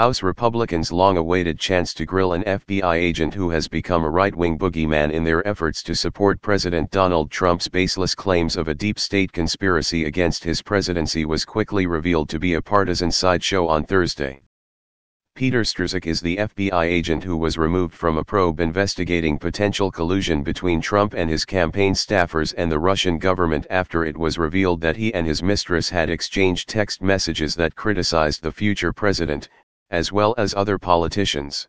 House Republicans' long-awaited chance to grill an FBI agent who has become a right-wing boogeyman in their efforts to support President Donald Trump's baseless claims of a deep state conspiracy against his presidency was quickly revealed to be a partisan sideshow on Thursday. Peter Strzok is the FBI agent who was removed from a probe investigating potential collusion between Trump and his campaign staffers and the Russian government after it was revealed that he and his mistress had exchanged text messages that criticized the future president, as well as other politicians.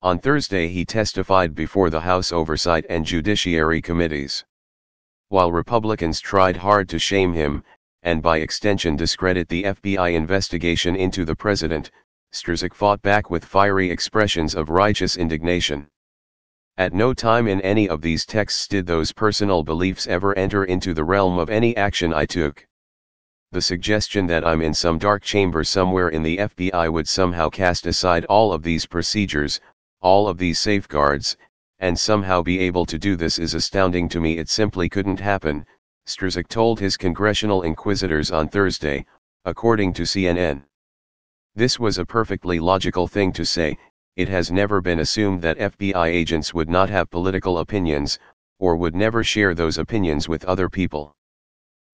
On Thursday he testified before the House Oversight and Judiciary Committees. While Republicans tried hard to shame him, and by extension discredit the FBI investigation into the president, Strzok fought back with fiery expressions of righteous indignation. At no time in any of these texts did those personal beliefs ever enter into the realm of any action I took. The suggestion that I'm in some dark chamber somewhere in the FBI would somehow cast aside all of these procedures, all of these safeguards, and somehow be able to do this is astounding to me. It simply couldn't happen, Strzok told his congressional inquisitors on Thursday, according to CNN. This was a perfectly logical thing to say. It has never been assumed that FBI agents would not have political opinions, or would never share those opinions with other people.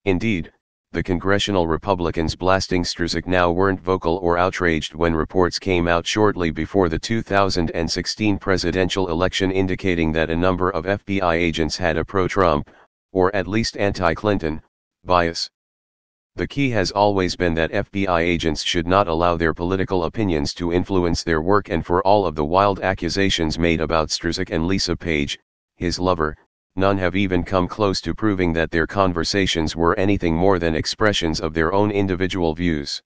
Indeed, the congressional Republicans blasting Strzok now weren't vocal or outraged when reports came out shortly before the 2016 presidential election indicating that a number of FBI agents had a pro-Trump, or at least anti-Clinton, bias. The key has always been that FBI agents should not allow their political opinions to influence their work, and for all of the wild accusations made about Strzok and Lisa Page, his lover, none have even come close to proving that their conversations were anything more than expressions of their own individual views.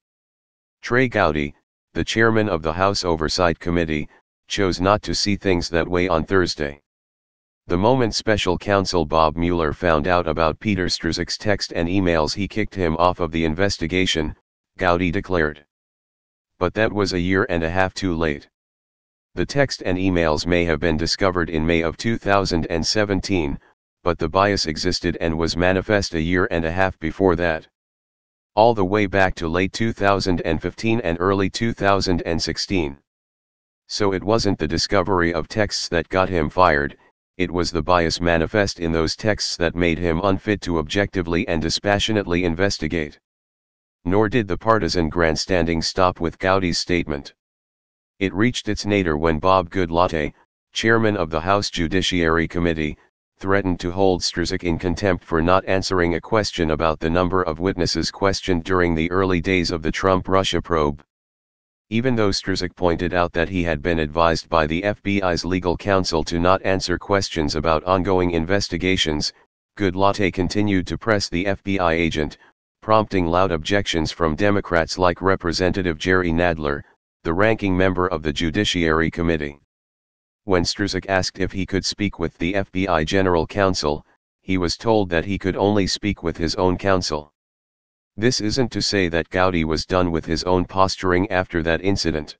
Trey Gowdy, the chairman of the House Oversight Committee, chose not to see things that way on Thursday. The moment special counsel Bob Mueller found out about Peter Strzok's text and emails, he kicked him off of the investigation, Gowdy declared. But that was a year and a half too late. The text and emails may have been discovered in May of 2017, but the bias existed and was manifest a year and a half before that. All the way back to late 2015 and early 2016. So it wasn't the discovery of texts that got him fired. It was the bias manifest in those texts that made him unfit to objectively and dispassionately investigate. Nor did the partisan grandstanding stop with Gowdy's statement. It reached its nadir when Bob Goodlatte, chairman of the House Judiciary Committee, threatened to hold Strzok in contempt for not answering a question about the number of witnesses questioned during the early days of the Trump-Russia probe. Even though Strzok pointed out that he had been advised by the FBI's legal counsel to not answer questions about ongoing investigations, Goodlatte continued to press the FBI agent, prompting loud objections from Democrats like Representative Jerry Nadler, the ranking member of the Judiciary Committee. When Strzok asked if he could speak with the FBI general counsel, he was told that he could only speak with his own counsel. This isn't to say that Gowdy was done with his own posturing after that incident.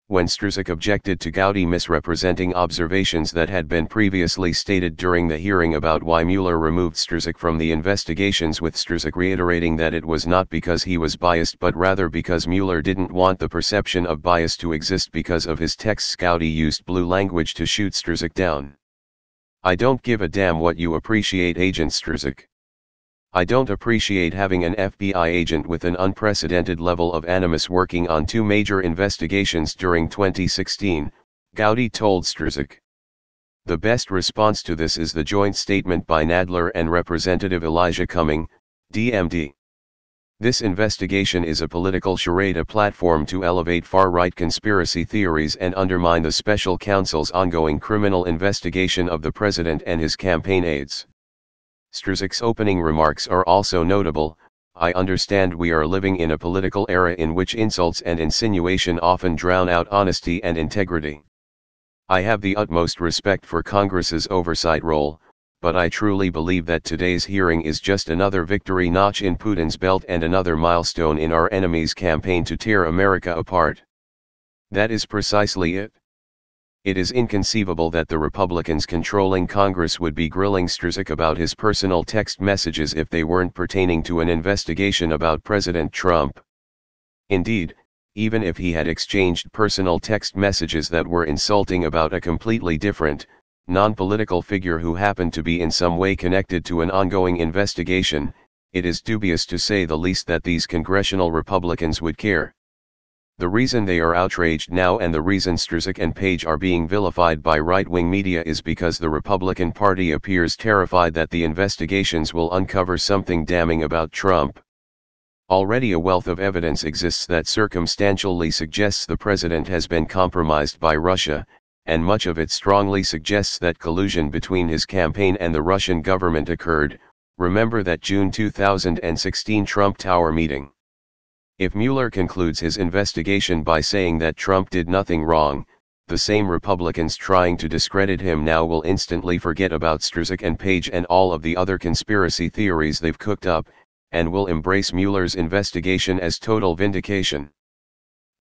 When Strzok objected to Gowdy misrepresenting observations that had been previously stated during the hearing about why Mueller removed Strzok from the investigations, with Strzok reiterating that it was not because he was biased but rather because Mueller didn't want the perception of bias to exist because of his texts, Gowdy used blue language to shoot Strzok down. "I don't give a damn what you appreciate, Agent Strzok. I don't appreciate having an FBI agent with an unprecedented level of animus working on two major investigations during 2016, Gowdy told Strzok. The best response to this is the joint statement by Nadler and Representative Elijah Cumming, DMD. This investigation is a political charade, a platform to elevate far-right conspiracy theories and undermine the special counsel's ongoing criminal investigation of the president and his campaign aides. Strzok's opening remarks are also notable. "I understand we are living in a political era in which insults and insinuation often drown out honesty and integrity. I have the utmost respect for Congress's oversight role, but I truly believe that today's hearing is just another victory notch in Putin's belt and another milestone in our enemy's campaign to tear America apart. That is precisely it. It is inconceivable that the Republicans controlling Congress would be grilling Strzok about his personal text messages if they weren't pertaining to an investigation about President Trump. Indeed, even if he had exchanged personal text messages that were insulting about a completely different, non-political figure who happened to be in some way connected to an ongoing investigation, it is dubious to say the least that these congressional Republicans would care. The reason they are outraged now and the reason Strzok and Page are being vilified by right-wing media is because the Republican Party appears terrified that the investigations will uncover something damning about Trump. Already a wealth of evidence exists that circumstantially suggests the president has been compromised by Russia, and much of it strongly suggests that collusion between his campaign and the Russian government occurred. Remember that June 2016 Trump Tower meeting. If Mueller concludes his investigation by saying that Trump did nothing wrong, the same Republicans trying to discredit him now will instantly forget about Strzok and Page and all of the other conspiracy theories they've cooked up, and will embrace Mueller's investigation as total vindication.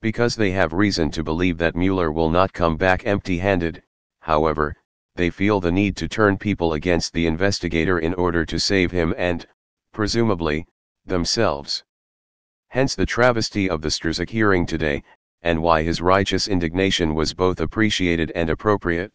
Because they have reason to believe that Mueller will not come back empty-handed, however, they feel the need to turn people against the investigator in order to save him and, presumably, themselves. Hence the travesty of the Strzok hearing today, and why his righteous indignation was both appreciated and appropriate.